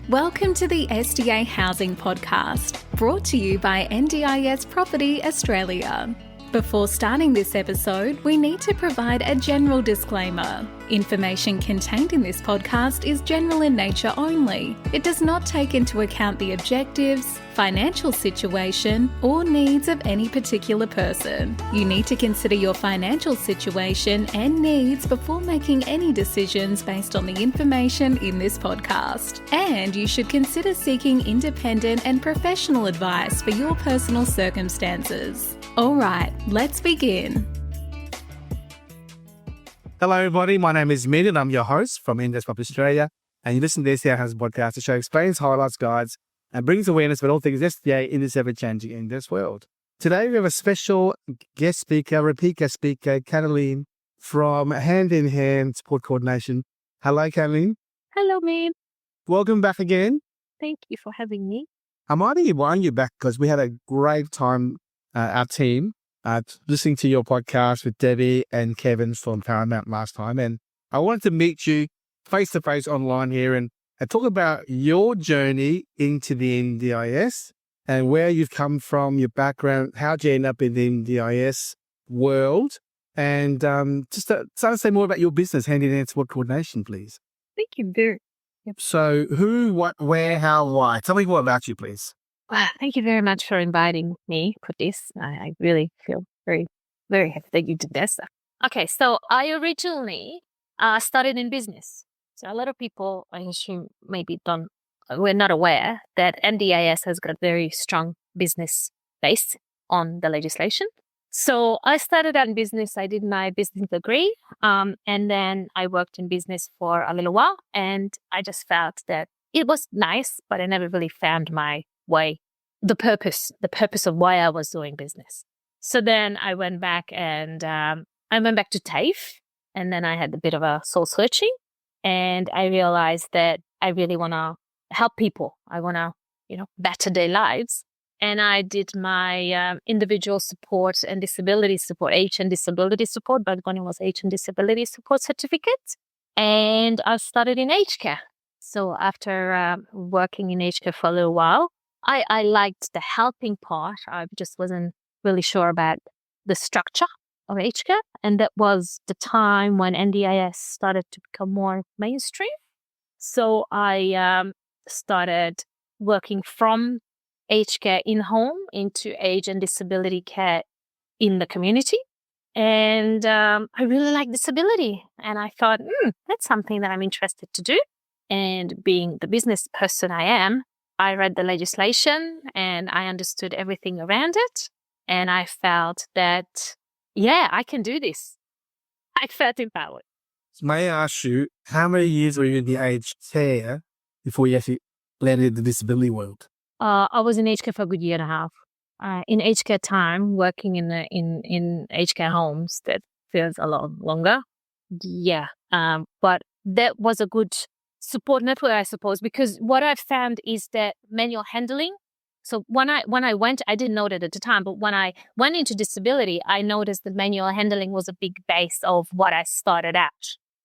Welcome to the SDA Housing Podcast, brought to you by NDIS Property Australia. Before starting this episode, we need to provide a general disclaimer. Information contained in this podcast is general in nature only. It does not take into account the objectives, financial situation, or needs of any particular person. You need to consider your financial situation and needs before making any decisions based on the information in this podcast. And you should consider seeking independent and professional advice for your personal circumstances. All right, let's begin. Hello, everybody. My name is Min, and I'm your host from NDIS Property Australia. And you listen to the SDA Housing Podcast, the show explains, highlights, guides, and brings awareness about all things SDA in this ever-changing NDIS world. Today, we have a special guest speaker, repeat guest speaker, Katalin from Hand in Hand Support Coordination. Hello, Katalin. Hello, Min. Welcome back again. Thank you for having me. I might be inviting you back because we had a great time, our team, listening to your podcast with Debbie and Kevin from Paramount last time. And I wanted to meet you face-to-face online here and talk about your journey into the NDIS and where you've come from, your background, how did you end up in the NDIS world, and just to say more about your business, Hand in Hand Support Coordination, please. Thank you, Bill. Yep. So who, what, where, how, why? Tell me more about you, please. Wow, thank you very much for inviting me for this. I really feel very, very happy that you did this. Okay, so I originally started in business. So a lot of people, I assume, we're not aware that NDIS has got a very strong business base on the legislation. So I started out in business. I did my business degree, and then I worked in business for a little while. And I just felt that it was nice, but I never really found my way, the purpose of why I was doing business. So then I went back and I went back to TAFE, and then I had a bit of a soul searching. And I realized that I really want to help people. I want to, better their lives. And I did my individual support and disability support, H and disability support, but one was H and disability support certificate. And I started in aged care. So after working in aged care for a little while, I liked the helping part. I just wasn't really sure about the structure of aged care. And that was the time when NDIS started to become more mainstream. So I started working from aged care in-home into age and disability care in the community. And I really like disability. And I thought, that's something that I'm interested to do. And being the business person I am, I read the legislation and I understood everything around it. And I felt that, I can do this. I felt empowered. May I ask you, how many years were you in the aged care before you actually landed in the disability world? I was in aged care for a good year and a half. In aged care time, working in aged care homes, that feels a lot longer. Yeah. But that was a good support network, I suppose, because what I found is that manual handling. So when I went, I didn't know that at the time, but when I went into disability, I noticed that manual handling was a big base of what I started at.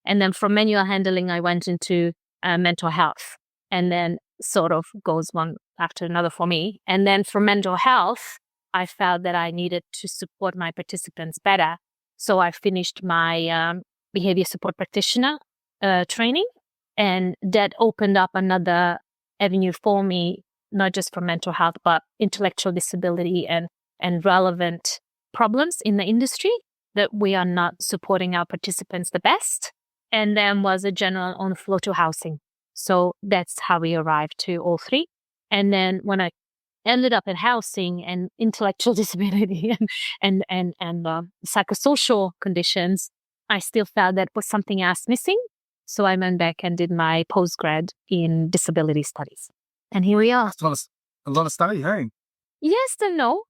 And then from manual handling, I went into mental health, and then sort of goes one after another for me. And then for mental health, I felt that I needed to support my participants better. So I finished my behavior support practitioner training, and that opened up another avenue for me, not just for mental health, but intellectual disability and relevant problems in the industry that we are not supporting our participants the best. And then was a general on flow to housing. So that's how we arrived to all three. And then when I ended up in housing and intellectual disability and psychosocial conditions, I still felt that was something else missing. So I went back and did my postgrad in disability studies. And here we are. A lot of study, hey? Yes and no.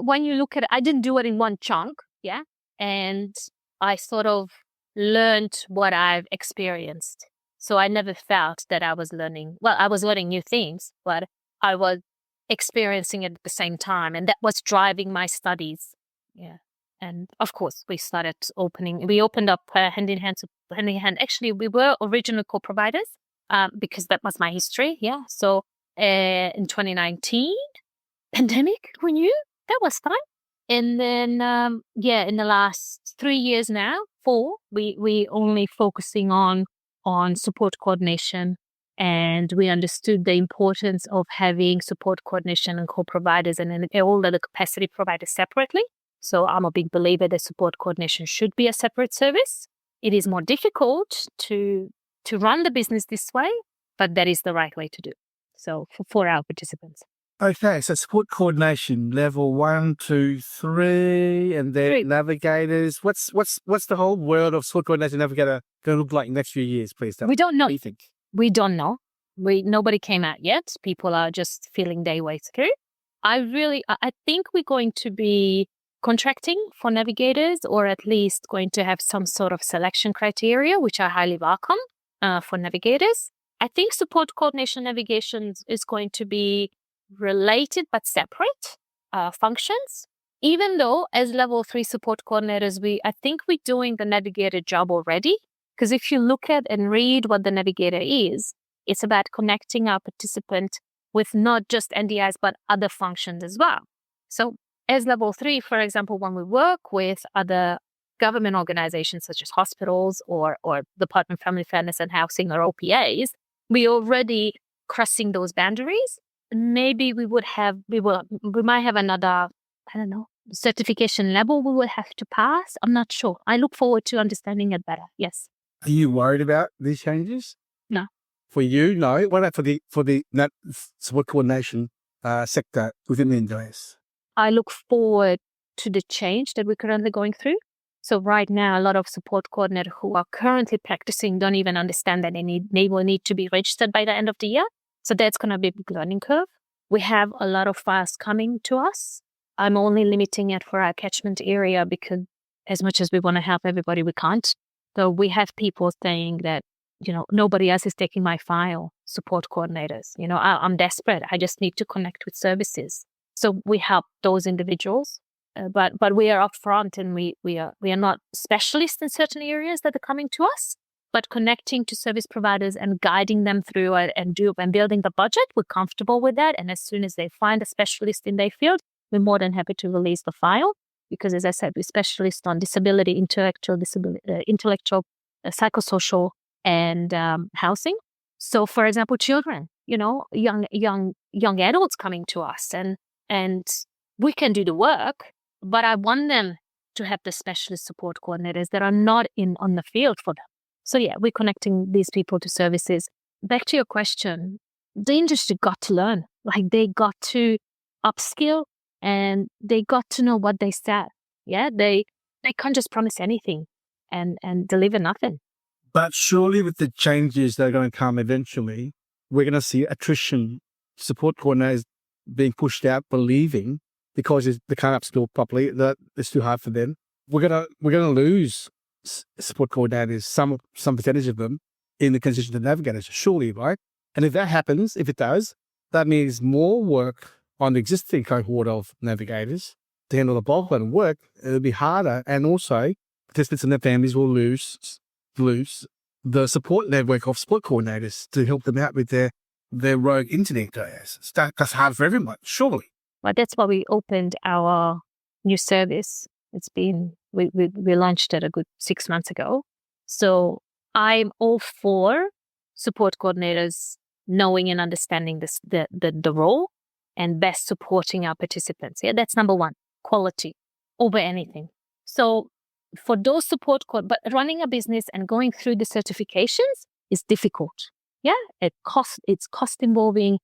When you look at it, I didn't do it in one chunk, yeah? And I sort of learned what I've experienced. So I never felt that I was learning. Well, I was learning new things, but I was experiencing it at the same time. And that was driving my studies. Yeah. And of course, we opened up hand in hand. Actually, we were original co-providers. because that was my history. Yeah. So in 2019, pandemic, we knew that was fine. And then, in the last 3 years now, 4, we only focusing on support coordination. And we understood the importance of having support coordination and co-providers and all the capacity providers separately. So I'm a big believer that support coordination should be a separate service. It is more difficult to run the business this way, but that is the right way to do. So for our participants. Okay, so support coordination level 1, 2, 3, and then 3. navigators. What's the whole world of support coordination navigator going to look like in the next few years, please? We don't know. What do you think? We don't know. Nobody came out yet. People are just feeling their way through. I think we're going to be contracting for navigators, or at least going to have some sort of selection criteria, which I highly welcome for navigators. I think support coordination navigation is going to be related but separate functions. Even though as level 3 support coordinators, I think we're doing the navigator job already. Because if you look at and read what the navigator is, it's about connecting our participant with not just NDIs, but other functions as well. So as level 3, for example, when we work with other government organizations such as hospitals or Department of Family Fairness and Housing or OPAs, we already crossing those boundaries. Maybe we might have another, certification level we will have to pass. I'm not sure. I look forward to understanding it better. Yes. Are you worried about these changes? No. For you, no. What about for the support coordination sector within the NDIS? I look forward to the change that we're currently going through. So right now, a lot of support coordinators who are currently practicing don't even understand that they will need to be registered by the end of the year. So that's going to be a big learning curve. We have a lot of files coming to us. I'm only limiting it for our catchment area because as much as we want to help everybody, we can't. So we have people saying that, nobody else is taking my file, support coordinators. I'm desperate. I just need to connect with services. So we help those individuals, but we are upfront and we are not specialists in certain areas that are coming to us, but connecting to service providers and guiding them through and building the budget. We're comfortable with that. And as soon as they find a specialist in their field, we're more than happy to release the file because, as I said, we're specialists on disability, intellectual, psychosocial, and housing. So, for example, children, young adults coming to us and we can do the work, but I want them to have the specialist support coordinators that are not on the field for them. So yeah, we're connecting these people to services. Back to your question, the industry got to learn. Like they got to upskill and they got to know what they said. Yeah, they can't just promise anything and deliver nothing. But surely with the changes that are going to come eventually, we're going to see attrition, support coordinators being pushed out, believing because they can't upskill properly, that it's too hard for them. We're going to lose support coordinators, some percentage of them in the transition to navigators, surely, right? And if that happens, if it does, that means more work on the existing cohort of navigators to handle the bulk of work. It'll be harder, and also participants and their families will lose the support network of support coordinators to help them out with their rogue internet guys. That's hard for everyone, surely. Well, that's why we opened our new service. It's been, we launched it a good 6 months ago. So I'm all for support coordinators knowing and understanding the role and best supporting our participants. Yeah, that's number one, quality over anything. So for those but running a business and going through the certifications is difficult. Yeah, it's cost involving.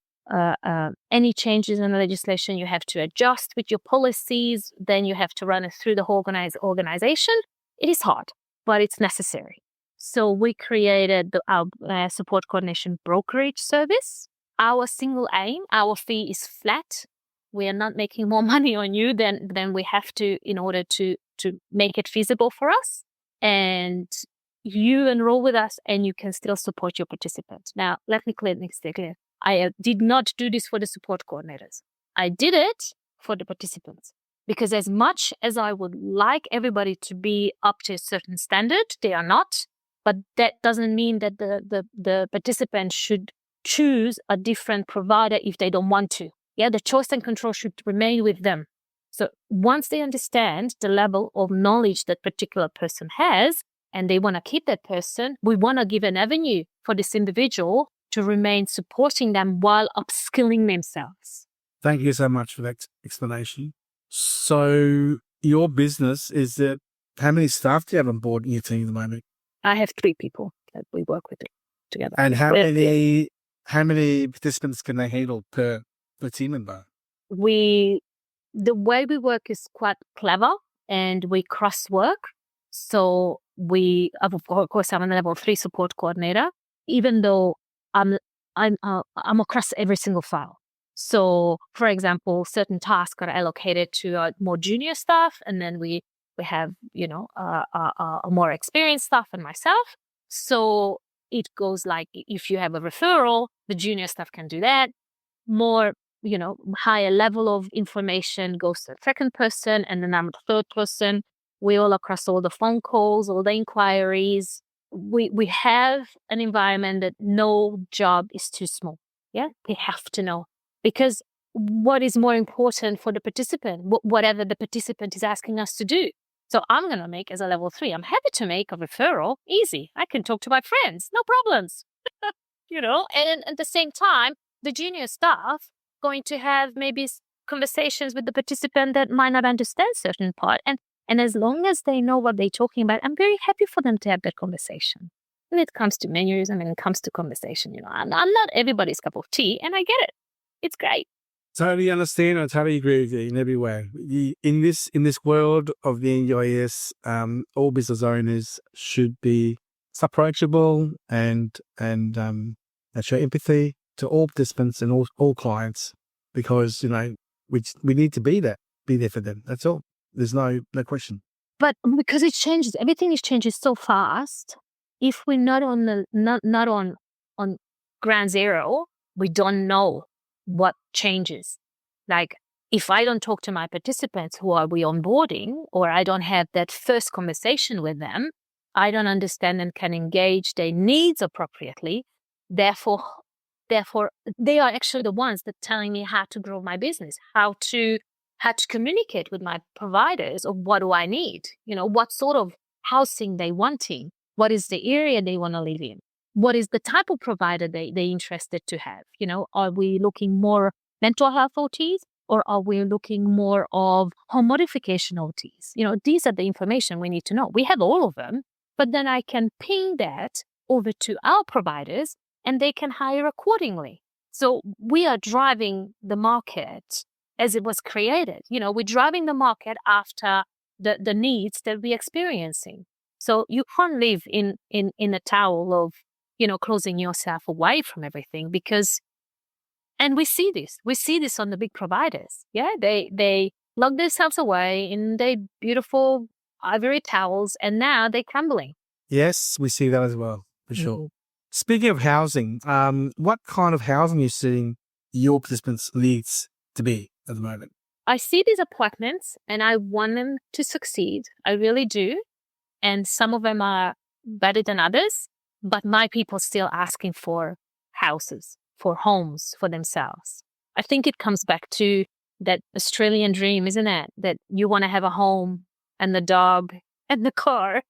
Any changes in the legislation, you have to adjust with your policies. Then you have to run it through the whole organization. It is hard, but it's necessary. So we created our support coordination brokerage service. Our single aim, our fee is flat. We are not making more money on you than we have to in order to make it feasible for us. And you enroll with us and you can still support your participants. Now, let me clear this clear. I did not do this for the support coordinators. I did it for the participants. Because as much as I would like everybody to be up to a certain standard, they are not. but that doesn't mean that the participant should choose a different provider if they don't want to. Yeah, the choice and control should remain with them. So once they understand the level of knowledge that particular person has, and they want to keep that person, we want to give an avenue for this individual to remain supporting them while upskilling themselves. Thank you so much for that explanation. So your business is that, how many staff do you have on board in your team at the moment? I have 3 people that we work with together. And how many participants can they handle per team member? The way we work is quite clever, and we cross work. So of course, I'm a level 3 support coordinator, even though I'm across every single file. So, for example, certain tasks are allocated to more junior staff, and then we have a more experienced staff and myself. So it goes like, if you have a referral, the junior staff can do that. More higher level of information goes to the second person, and then I'm the third person. We all across all the phone calls, all the inquiries. We have an environment that no job is too small. Yeah, they have to know, because what is more important for the participant, whatever the participant is asking us to do. So I'm going to make, as a level 3, I'm happy to make a referral. Easy. I can talk to my friends. No problems. And at the same time, the junior staff going to have maybe conversations with the participant that might not understand certain part. And as long as they know what they're talking about, I'm very happy for them to have that conversation. When it comes to menus and when it comes to conversation, I'm not everybody's cup of tea, and I get it. It's great. Totally understand. I totally agree with you in every way. In this world of the NDIS, all business owners should be approachable and show empathy to all participants and all clients, because we need to be there for them. That's all. There's no question. But because it changes, everything is changing so fast. If we're not on ground zero, we don't know what changes. Like, if I don't talk to my participants who are we onboarding, or I don't have that first conversation with them, I don't understand and can engage their needs appropriately. Therefore, they are actually the ones that telling me how to grow my business, how to communicate with my providers of what do I need, what sort of housing they wanting, what is the area they want to live in, what is the type of provider they interested to have. Are we looking more mental health OTs, or are we looking more of home modification OTs? These are the information we need to know. We have all of them, but then I can ping that over to our providers, and they can hire accordingly. So we are driving the market as it was created. We're driving the market after the needs that we're experiencing. So you can't live in a towel of, closing yourself away from everything, because, and we see this on the big providers. Yeah, they lock themselves away in their beautiful ivory towels, and now they're crumbling. Yes, we see that as well, for sure. Speaking of housing, what kind of housing are you seeing your participants' needs to be at the moment? I see these appointments and I want them to succeed. I really do. And some of them are better than others, but my people still asking for houses, for homes for themselves. I think it comes back to that Australian dream, isn't it? That you want to have a home and the dog and the car.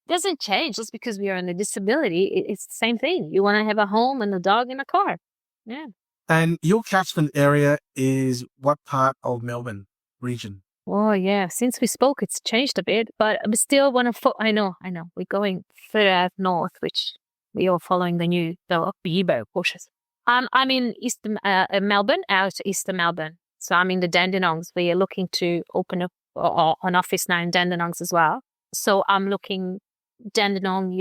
Doesn't change just because we are on a disability. It's the same thing. You want to have a home and a dog and a car. Yeah. And your catchment area is what part of Melbourne region? Oh, yeah. Since we spoke, it's changed a bit, but I still want to. I know. We're going further out north, which we are following the Bibo cautious. I'm in Eastern Melbourne, out Eastern Melbourne. So I'm in the Dandenongs. We are looking to open up an office now in Dandenongs as well. So I'm looking Dandenong,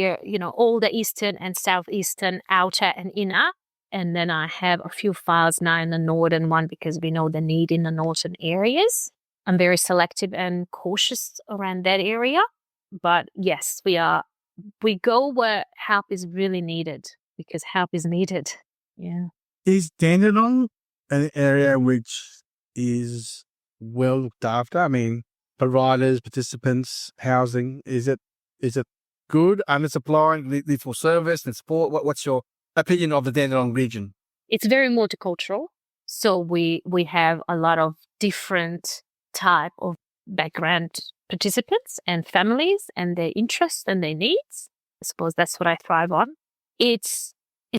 all the eastern and southeastern, outer and inner. And then I have a few files now in the northern one, because we know the need in the northern areas. I'm very selective and cautious around that area. But yes, we go where help is really needed, because help is needed. Yeah. Is Dandenong an area which is well looked after? I mean, providers, participants, housing, is it good, undersupply, need for service and support? What's your opinion of the Dandenong region? It's very multicultural. So we have a lot of different type of background participants and families and their interests and their needs. I suppose that's what I thrive on. It's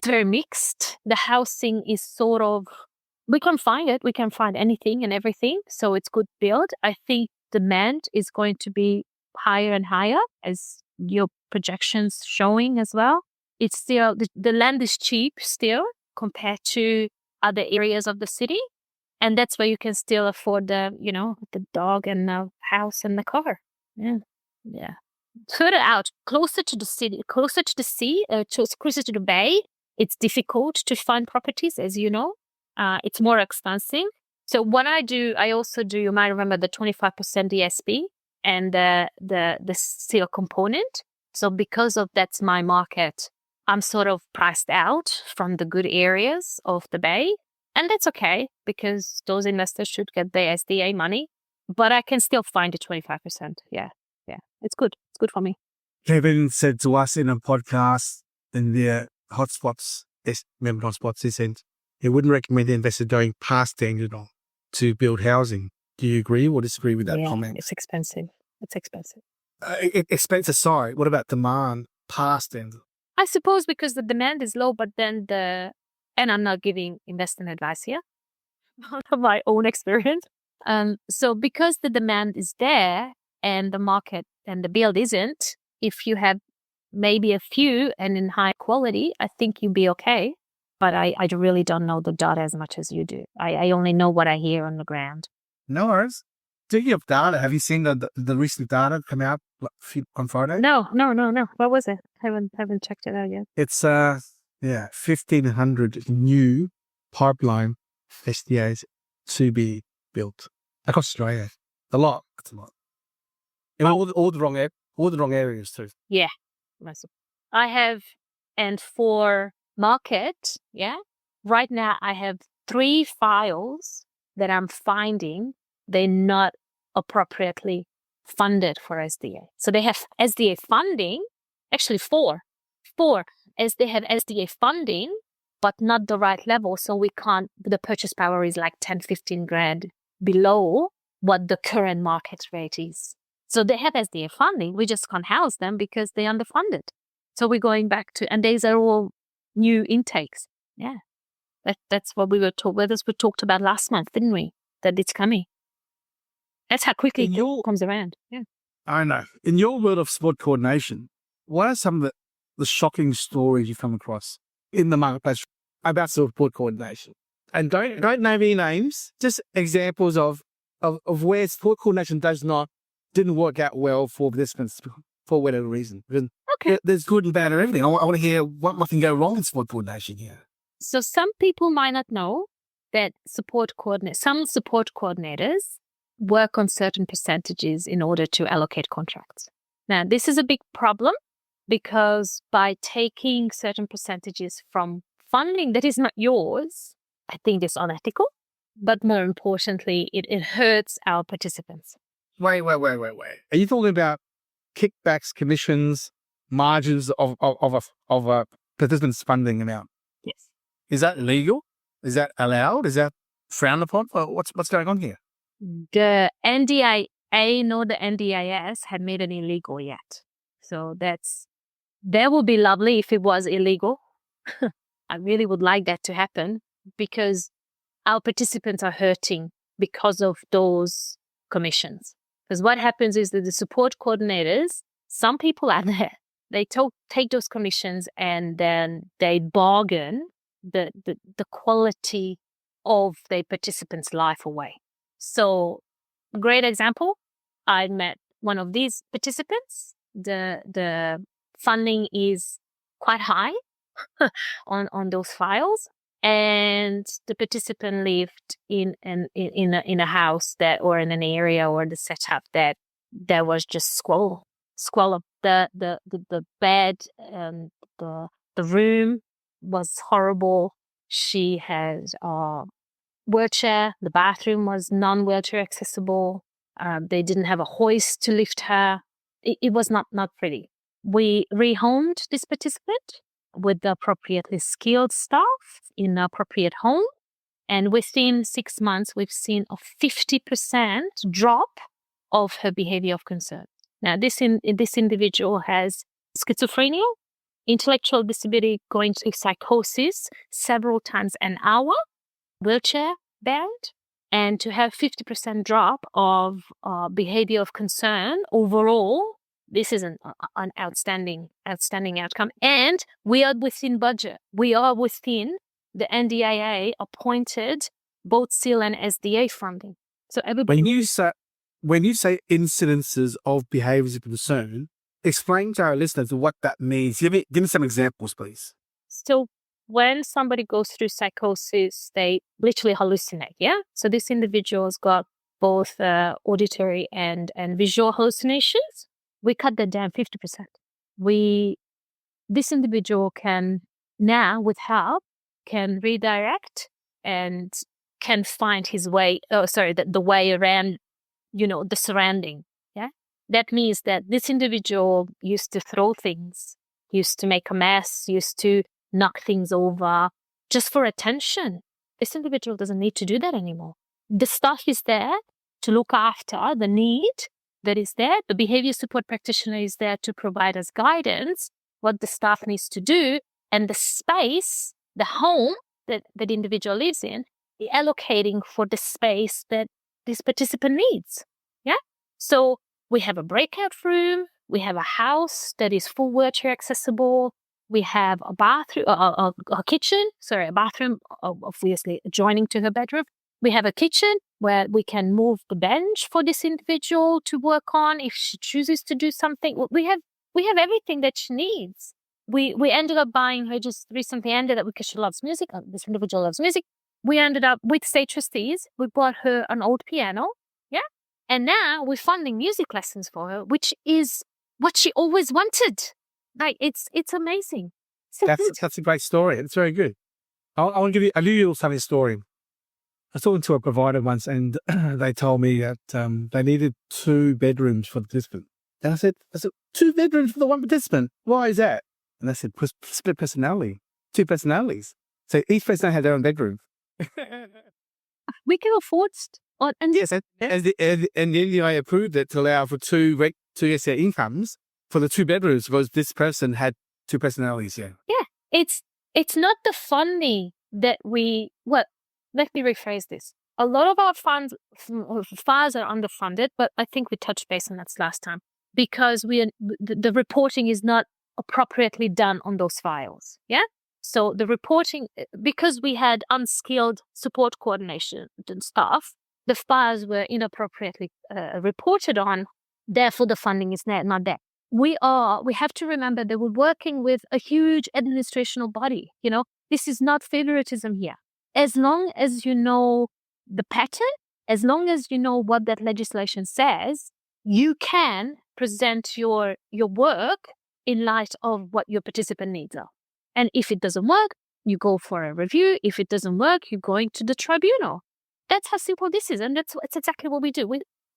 very mixed. The housing is sort of, we can find it. We can find anything and everything. So it's good build. I think demand is going to be higher and higher as your projections showing as well. It's still, the land is cheap still compared to other areas of the city. And that's where you can still afford the dog and the house and the car. Yeah. Yeah. Further out, closer to the city, closer to the sea, closer to the bay, it's difficult to find properties, as you know. It's more expensive. So what I do, I also do, you might remember the 25% DSP and the steel component. So because of that's my market, I'm sort of priced out from the good areas of the bay. And that's okay because those investors should get their SDA money. But I can still find the 25%. Yeah. Yeah. It's good. It's good for me. Kevin said to us in a podcast in the hotspots, he said he wouldn't recommend the investor going past Dandenong to build housing. Do you agree or disagree with that comment? It's expensive. It's expensive. Expense aside, what about demand past Dandenong? I suppose because the demand is low, but then and I'm not giving investment advice here, from my own experience. So because the demand is there and the market and the build isn't, if you have maybe a few and in high quality, I think you'll be okay. But I really don't know the data as much as you do. I only know what I hear on the ground. No worries. Speaking of data, have you seen the recent data come out on Friday? No. What was it? Haven't checked it out yet. It's 1,500 new pipeline SDAs to be built across Australia. It's a lot. In all the wrong areas too. Yeah. I have, and for market, right now I have 3 files that I'm finding they're not appropriately funded for SDA. So they have SDA funding, actually 4, as they have SDA funding, but not the right level. So we can't, the purchase power is like 10, 15 grand below what the current market rate is. So they have SDA funding. We just can't house them because they're underfunded. So we're going back to, and these are all new intakes. Yeah. That's what we were talked about last month, didn't we? That it's coming. That's how quickly it comes around. Yeah. I know. In your world of sport coordination, what are some of the shocking stories you've come across in the marketplace about sport coordination? And don't name any names, just examples of where sport coordination didn't work out well for participants for whatever reason. Okay. There's good and bad and everything. I want to hear what can go wrong in sport coordination here. So some people might not know that some support coordinators work on certain percentages in order to allocate contracts. Now, this is a big problem because by taking certain percentages from funding that is not yours, I think it's unethical, but more importantly, it hurts our participants. Wait. Are you talking about kickbacks, commissions, margins of a participant's funding amount? Yes. Is that legal? Is that allowed? Is that frowned upon? What's going on here? The NDIA nor the NDIS have made it illegal yet. So that would be lovely if it was illegal. I really would like that to happen because our participants are hurting because of those commissions. Because what happens is that the support coordinators, some people out there, they take those commissions and then they bargain the quality of their participants' life away. So, great example. I met one of these participants. The funding is quite high on those files, and the participant lived in a house or in an area or the setup that was just squalor. The bed and the room was horrible. She had wheelchair. The bathroom was non-wheelchair accessible. They didn't have a hoist to lift her. It was not pretty. We rehomed this participant with the appropriately skilled staff in an appropriate home. And within 6 months, we've seen a 50% drop of her behavior of concern. Now, this individual has schizophrenia, intellectual disability, going through psychosis several times an hour, wheelchair bound, and to have 50% drop of behavior of concern overall, this is an outstanding outcome. And we are within budget. We are within the NDIA appointed both SEAL and SDA funding. So everybody. When you say incidences of behaviours of concern, explain to our listeners what that means. Give me some examples, please. So when somebody goes through psychosis, they literally hallucinate. Yeah. So this individual's got both auditory and visual hallucinations. We cut that down 50%. This individual can now, with help, can redirect and can find his way. The way around, the surrounding. Yeah. That means that this individual used to throw things, used to make a mess, used to knock things over just for attention. This individual doesn't need to do that anymore. The staff is there to look after the need that is there. The behavior support practitioner is there to provide us guidance, what the staff needs to do, and the space, the home that the individual lives in, allocating for the space that this participant needs. Yeah. So we have a breakout room. We have a house that is full wheelchair accessible. We have a bathroom, a bathroom, obviously adjoining to her bedroom. We have a kitchen where we can move the bench for this individual to work on if she chooses to do something. We have everything that she needs. We ended up buying her just recently, because she loves music. This individual loves music. We ended up with state trustees. We bought her an old piano. Yeah. And now we're funding music lessons for her, which is what she always wanted. Like, it's amazing. That's a great story. It's very good. I'll give you a little something story. I was talking to a provider once, and they told me that they needed 2 bedrooms for the participant. And I said, 2 bedrooms for the one participant? Why is that? And they said, split personality, 2 personalities. So each person had their own bedroom. We can afford yes, and the NDIA approved it to allow for 2 SDA incomes for the 2 bedrooms because this person had 2 personalities. Yeah. Yeah. It's not the funding that let me rephrase this. A lot of our files are underfunded, but I think we touched base on that last time because the reporting is not appropriately done on those files. Yeah. So the reporting, because we had unskilled support coordination and staff, the files were inappropriately reported on. Therefore, the funding is not there. We have to remember that we're working with a huge administrational body. This is not favoritism here. As long as you know the pattern, as long as you know what that legislation says, you can present your work in light of what your participant needs are. And if it doesn't work, you go for a review. If it doesn't work, you're going to the tribunal. That's how simple this is. And that's exactly what we do.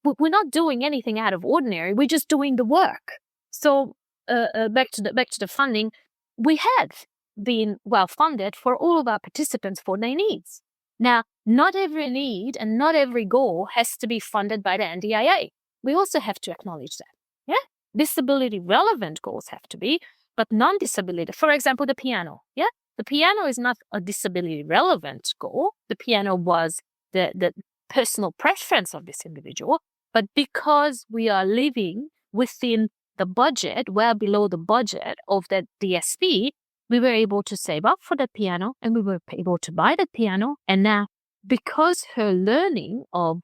We're not doing anything out of ordinary. We're just doing the work. So back to the funding, we have been well funded for all of our participants for their needs. Now, not every need and not every goal has to be funded by the NDIA. We also have to acknowledge that. Yeah, disability relevant goals have to be, but non-disability. For example, the piano. Yeah, the piano is not a disability relevant goal. The piano was the personal preference of this individual, but because we are living within the budget, well below the budget of that DSP, we were able to save up for that piano and we were able to buy that piano. And now, because her learning of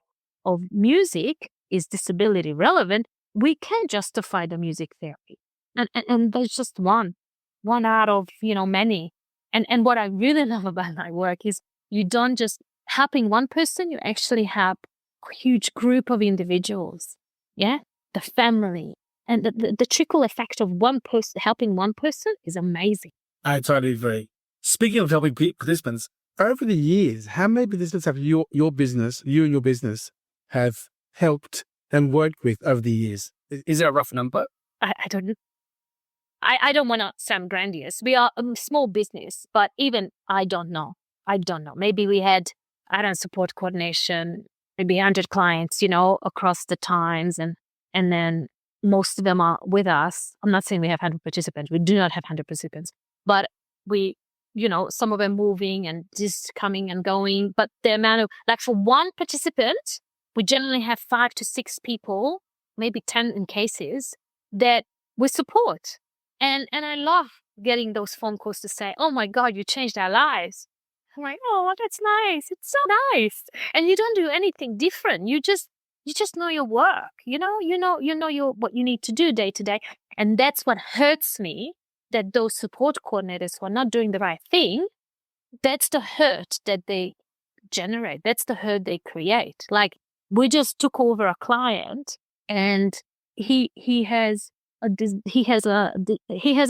music is disability relevant, we can justify the music therapy. And there's just one out of, many. And what I really love about my work is you don't just helping one person, you actually help a huge group of individuals. Yeah, the family. And the trickle effect of one person helping one person is amazing. I totally agree. Speaking of helping participants, over the years, how many participants have you and your business have helped and worked with over the years? Is there a rough number? I don't know. I don't want to sound grandiose. We are a small business, but even I don't know. Maybe we had, I don't know, support coordination, maybe 100 clients, across the times. And then most of them are with us. I'm not saying we have 100 participants. We do not have 100 participants, but we, some of them moving and just coming and going. But the amount of, like for one participant, we generally have 5 to 6 people, maybe 10 in cases, that we support. And I love getting those phone calls to say, "Oh my God, you changed our lives." I'm like, "Oh, that's nice. It's so nice." And you don't do anything different. You just know your work. You know what you need to do day to day. And that's what hurts me, that those support coordinators who are not doing the right thing, that's the hurt that they generate. That's the hurt they create. Like, we just took over a client, and he has a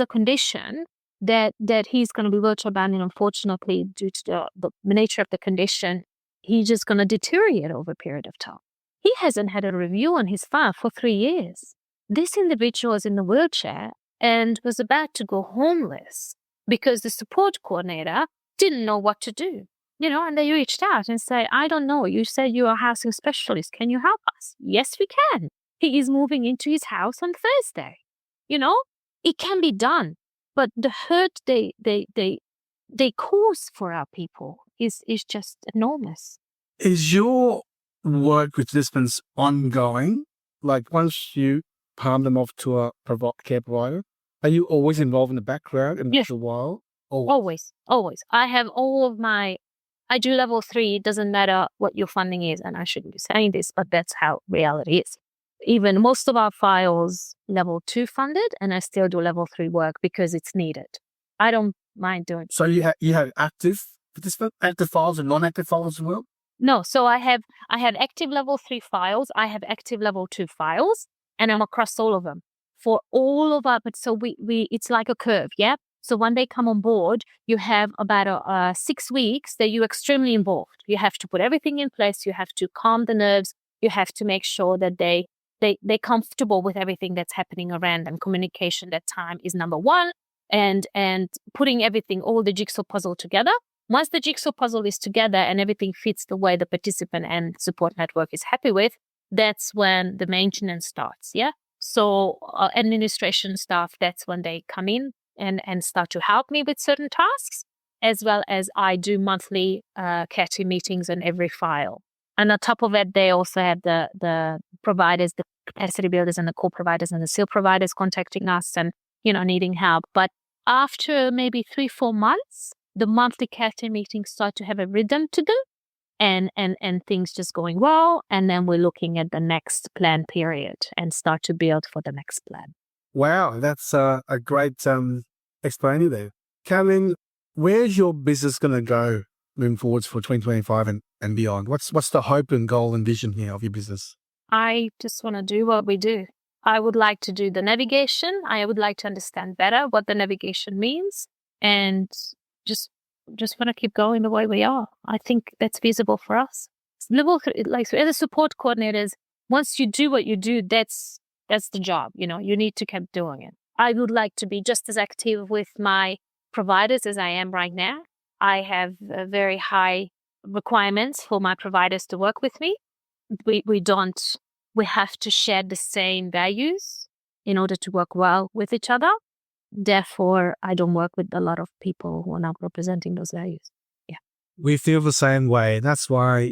condition that he's going to be virtual abandoned. Unfortunately, due to the nature of the condition, he's just going to deteriorate over a period of time. He hasn't had a review on his file for 3 years. This individual is in the wheelchair and was about to go homeless because the support coordinator didn't know what to do. And they reached out and said, "I don't know. You said you're a housing specialist. Can you help us?" "Yes, we can. He is moving into his house on Thursday." It can be done, but the hurt they cause for our people is just enormous. Is your work with participants ongoing? Like, once you palm them off to a care provider, are you always involved in the background and Yes. a while? Always. I have I do level 3. It doesn't matter what your funding is, and I shouldn't be saying this, but that's how reality is. Even most of our files level 2 funded, and I still do level 3 work because it's needed. I don't mind doing it. So you have active participant, active files and non-active files as well? No, so I have active level 3 files, I have active level 2 files, and I'm across all of them. For all of our, but so we it's like a curve, yeah? So when they come on board, you have about 6 weeks that you're extremely involved. You have to put everything in place. You have to calm the nerves. You have to make sure that they're comfortable with everything that's happening around them. Communication that time is number one, and putting everything, all the jigsaw puzzle together. Once the jigsaw puzzle is together and everything fits the way the participant and support network is happy with, that's when the maintenance starts, yeah? So administration staff, that's when they come in and start to help me with certain tasks, as well as I do monthly care team meetings on every file. And on top of it, they also have the providers, the capacity builders and the core providers and the SEAL providers contacting us and, needing help. But after maybe 3-4 months, the monthly care team meetings start to have a rhythm to them and things just going well. And then we're looking at the next plan period and start to build for the next plan. Wow, that's a great explaining there. Katalin, where's your business going to go moving forwards for 2025 and beyond? What's the hope and goal and vision here of your business? I just want to do what we do. I would like to do the navigation. I would like to understand better what the navigation means, and just want to keep going the way we are. I think that's feasible for us. Level 3, like, so as a support coordinators, once you do what you do, that's the job. You need to keep doing it. I would like to be just as active with my providers as I am right now. I have very high requirements for my providers to work with me. We have to share the same values in order to work well with each other. Therefore, I don't work with a lot of people who are not representing those values. Yeah. We feel the same way. That's why,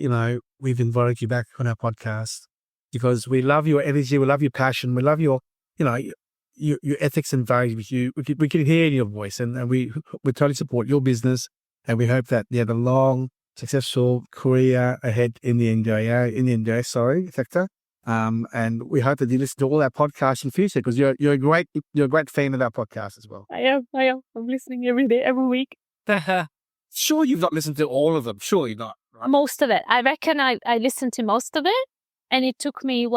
we've invited you back on our podcast, because we love your energy. We love your passion. We love your ethics and values. We can hear in your voice, and we totally support your business. And we hope that the long, successful career ahead in the NDIA sector. And we hope that you listen to all our podcasts in the future, because you're a great fan of our podcast as well. I am. I'm listening every day, every week. Sure, you've not listened to all of them. Surely not. Right? Most of it. I reckon I listened to most of it, and it took me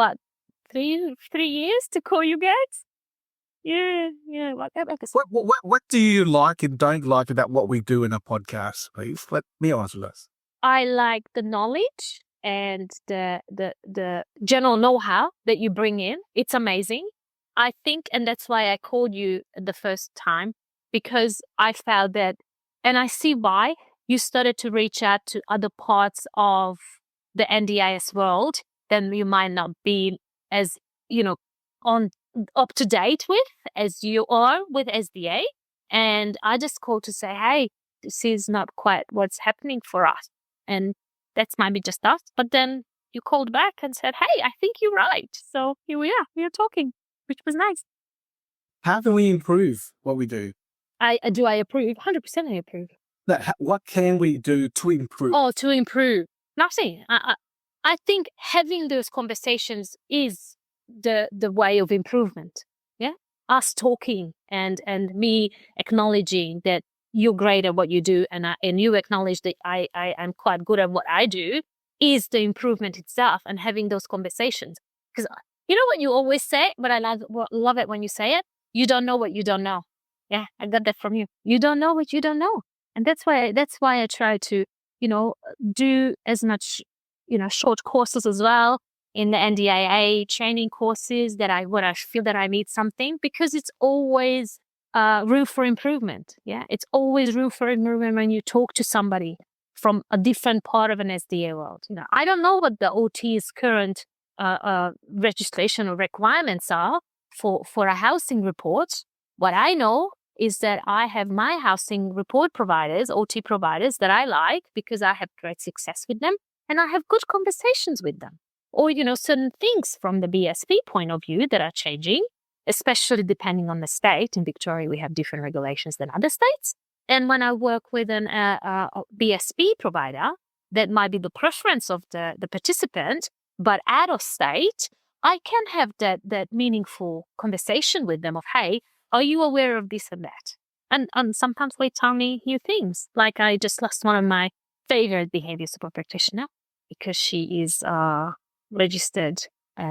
3 years to call you guys. Yeah. What do you like and don't like about what we do in a podcast, please? Let me honest with us. I like the knowledge and the general know-how that you bring in. It's amazing. I think, and that's why I called you the first time, because I felt that, and I see why you started to reach out to other parts of the NDIS world, then you might not be as, on up to date with as you are with SDA. And I just called to say, hey, this is not quite what's happening for us. And that's maybe just us. But then you called back and said, hey, I think you're right. So here we are talking, which was nice. How can we improve what we do? I approve. 100% I approve. What can we do to improve? Oh, to improve. Nothing. I think having those conversations is the way of improvement. Yeah. Us talking and me acknowledging that you're great at what you do and you acknowledge that I am quite good at what I do is the improvement itself, and having those conversations. Because you know what you always say, but I love it when you say it. You don't know what you don't know. Yeah, I got that from you. You don't know what you don't know. And that's why I try to, do as much, short courses as well in the NDIA training courses when I feel that I need something, because it's always room for improvement. Yeah, it's always room for improvement when you talk to somebody from a different part of an SDA world. I don't know what the OT's current registration or requirements are for a housing report. What I know is that I have my housing report providers, OT providers that I like because I have great success with them and I have good conversations with them. Or, certain things from the BSP point of view that are changing, especially depending on the state. In Victoria, we have different regulations than other states. And when I work with an BSP provider, that might be the preference of the participant, but out of state, I can have that meaningful conversation with them of, hey, are you aware of this and that? And sometimes they tell me new things. Like I just lost one of my favorite behavior support practitioner because she is a registered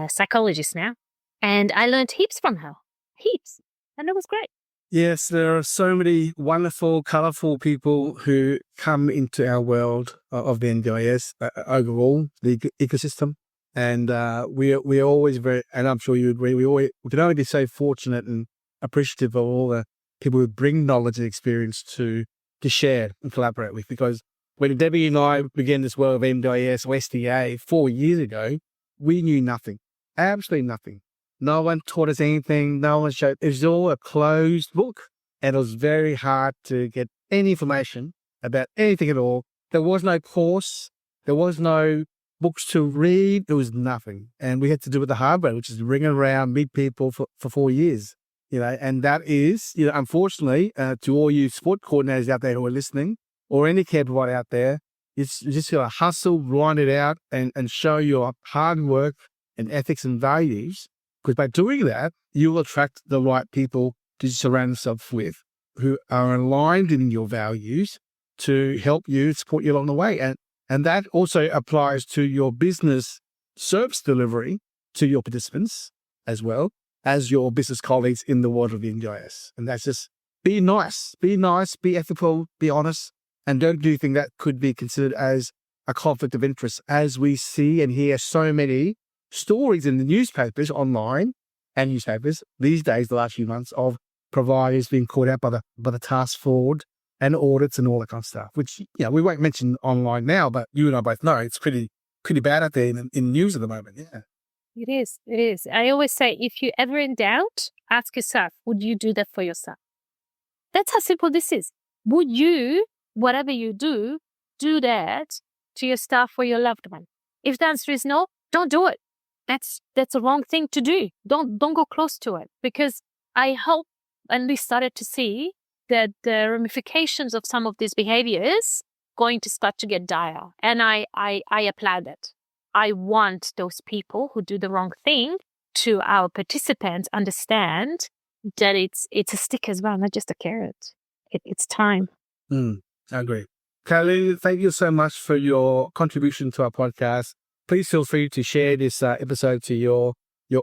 psychologist now. And I learned heaps from her. Heaps. And it was great. Yes, there are so many wonderful, colourful people who come into our world of the NDIS overall, the ecosystem. And we're always very, and I'm sure you agree, we can only be so fortunate and appreciative of all the people who bring knowledge and experience to share and collaborate with. Because when Debbie and I began this world of NDIS or SDA 4 years ago, we knew nothing, absolutely nothing. No one taught us anything. No one showed. It was all a closed book, and it was very hard to get any information about anything at all. There was no course. There was no books to read. There was nothing. And we had to do it the hard way, which is ring around, meet people for 4 years. And that is, unfortunately, to all you sport coordinators out there who are listening, or any care provider out there, it's just got to hustle, grind it out, and show your hard work and ethics and values. Because by doing that, you will attract the right people to surround yourself with who are aligned in your values to help you, support you along the way. And that also applies to your business service delivery to your participants as well as your business colleagues in the world of the NDIS. And that's just be nice, be ethical, be honest, and don't do anything that could be considered as a conflict of interest, as we see and hear so many stories in the newspapers, online and newspapers these days, the last few months, of providers being caught out by the task forward and audits and all that kind of stuff, which, we won't mention online now, but you and I both know it's pretty bad out there in news at the moment. Yeah. It is. I always say, if you're ever in doubt, ask yourself, would you do that for yourself? That's how simple this is. Would you, whatever you do that to your staff or your loved one? If the answer is no, don't do it. That's a wrong thing to do. Don't go close to it, because I hope, and we started to see that the ramifications of some of these behaviors going to start to get dire. And I applaud it. I want those people who do the wrong thing to our participants understand that it's a stick as well, not just a carrot. It's time. I agree. Katalin, thank you so much for your contribution to our podcast. Please feel free to share this episode to your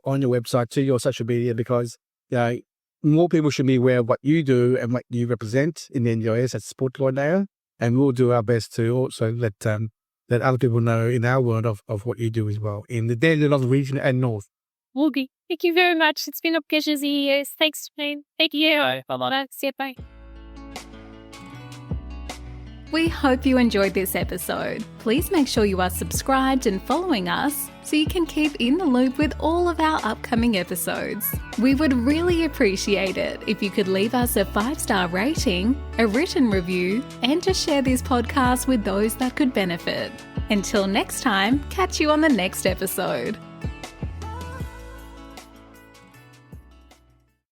on your website, to your social media, because more people should be aware of what you do and what you represent in the NDIS as sport coordinator, and we'll do our best to also let other people know in our world of what you do as well in the Dandenong region and north. Woody, thank you very much. It's been a pleasure, years. Thanks, Shane. Thank you. Bye. See you. Bye. We hope you enjoyed this episode. Please make sure you are subscribed and following us so you can keep in the loop with all of our upcoming episodes. We would really appreciate it if you could leave us a 5-star rating, a written review, and to share this podcast with those that could benefit. Until next time, catch you on the next episode.